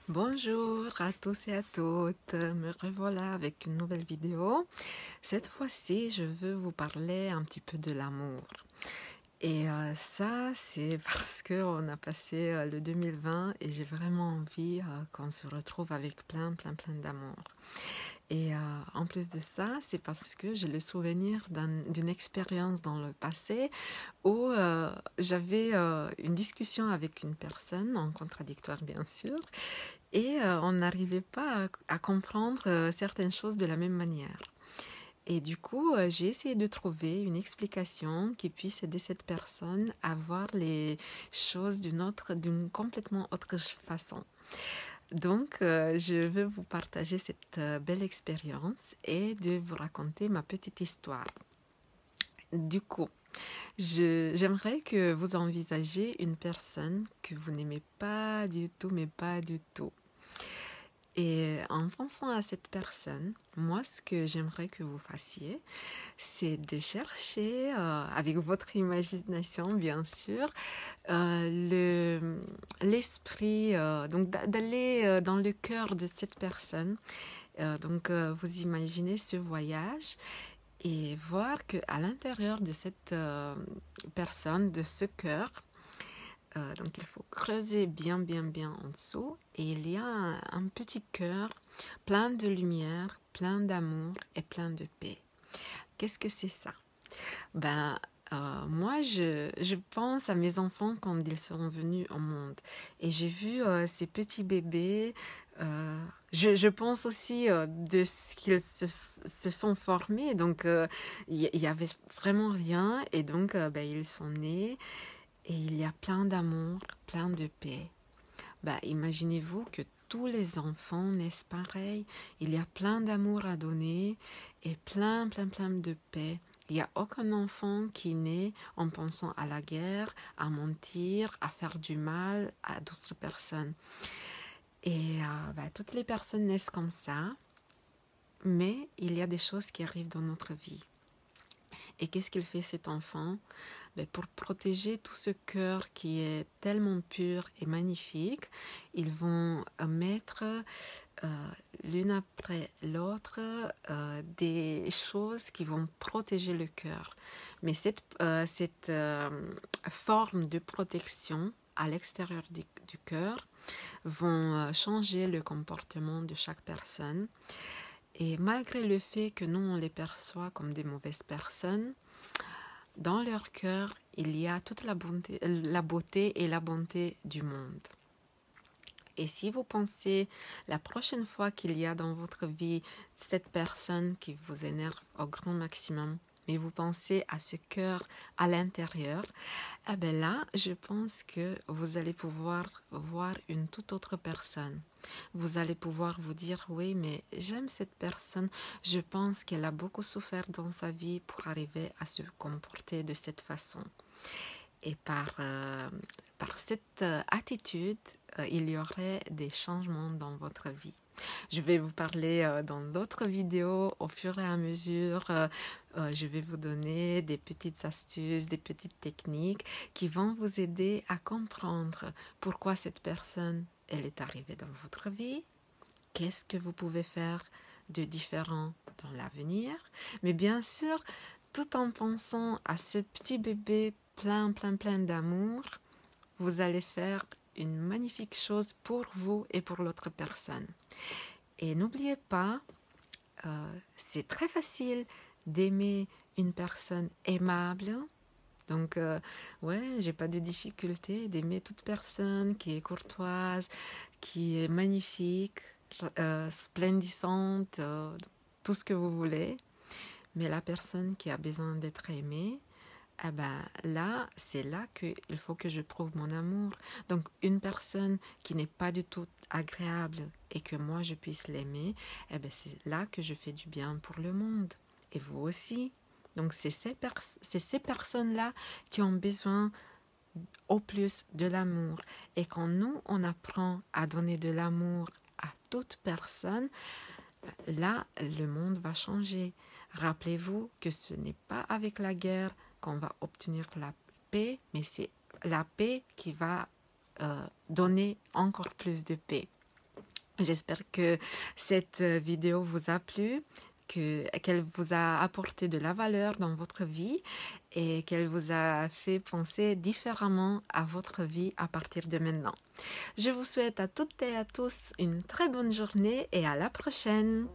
Bonjour à tous et à toutes, me revoilà avec une nouvelle vidéo. Cette fois-ci, je veux vous parler un petit peu de l'amour. Et ça, c'est parce qu'on a passé le 2020 et j'ai vraiment envie qu'on se retrouve avec plein d'amour. Et en plus de ça, c'est parce que j'ai le souvenir d'une expérience dans le passé où j'avais une discussion avec une personne, en contradictoire bien sûr, et on n'arrivait pas à comprendre certaines choses de la même manière. Et du coup, j'ai essayé de trouver une explication qui puisse aider cette personne à voir les choses d'une complètement autre façon. Donc, je veux vous partager cette belle expérience et de vous raconter ma petite histoire. Du coup, j'aimerais que vous envisagiez une personne que vous n'aimez pas du tout, mais pas du tout. Et en pensant à cette personne, moi, ce que j'aimerais que vous fassiez, c'est de chercher, avec votre imagination, bien sûr, l'esprit, donc d'aller dans le cœur de cette personne. Donc, vous imaginez ce voyage et voir qu'à l'intérieur de cette personne, de ce cœur, donc il faut creuser bien en dessous et il y a un petit cœur plein de lumière, plein d'amour et plein de paix. Qu'est-ce que c'est ça? Moi, je pense à mes enfants quand ils sont venus au monde et j'ai vu ces petits bébés. Je pense aussi de ce qu'ils se sont formés. Donc, il y avait vraiment rien et donc ils sont nés. Et il y a plein d'amour, plein de paix. Imaginez-vous que tous les enfants naissent pareil. Il y a plein d'amour à donner et plein de paix. Il n'y a aucun enfant qui naît en pensant à la guerre, à mentir, à faire du mal à d'autres personnes. Et toutes les personnes naissent comme ça, mais il y a des choses qui arrivent dans notre vie. Et qu'est-ce qu'il fait cet enfant? Pour protéger tout ce cœur qui est tellement pur et magnifique, ils vont mettre l'une après l'autre des choses qui vont protéger le cœur. Mais cette forme de protection à l'extérieur du cœur vont changer le comportement de chaque personne. Et malgré le fait que nous, on les perçoit comme des mauvaises personnes, dans leur cœur, il y a toute la beauté et la bonté du monde. Et si vous pensez la prochaine fois qu'il y a dans votre vie cette personne qui vous énerve au grand maximum, mais vous pensez à ce cœur à l'intérieur, là, je pense que vous allez pouvoir voir une toute autre personne. Vous allez pouvoir vous dire, oui, mais j'aime cette personne, je pense qu'elle a beaucoup souffert dans sa vie pour arriver à se comporter de cette façon. Et par cette attitude, il y aurait des changements dans votre vie. Je vais vous parler dans d'autres vidéos au fur et à mesure. Je vais vous donner des petites astuces, des petites techniques qui vont vous aider à comprendre pourquoi cette personne elle est arrivée dans votre vie. Qu'est-ce que vous pouvez faire de différent dans l'avenir? Mais bien sûr, tout en pensant à ce petit bébé plein d'amour, vous allez faire une magnifique chose pour vous et pour l'autre personne. Et n'oubliez pas, c'est très facile d'aimer une personne aimable. Donc, j'ai pas de difficulté d'aimer toute personne qui est courtoise, qui est magnifique, splendissante, tout ce que vous voulez. Mais la personne qui a besoin d'être aimée, là, c'est là qu'il faut que je prouve mon amour. Donc, une personne qui n'est pas du tout agréable et que moi, je puisse l'aimer, c'est là que je fais du bien pour le monde. Et vous aussi. Donc, c'est ces personnes-là qui ont besoin au plus de l'amour. Et quand nous, on apprend à donner de l'amour à toute personne, là, le monde va changer. Rappelez-vous que ce n'est pas avec la guerre qu'on va obtenir la paix, mais c'est la paix qui va donner encore plus de paix. J'espère que cette vidéo vous a plu, qu'elle vous a apporté de la valeur dans votre vie et qu'elle vous a fait penser différemment à votre vie à partir de maintenant. Je vous souhaite à toutes et à tous une très bonne journée et à la prochaine.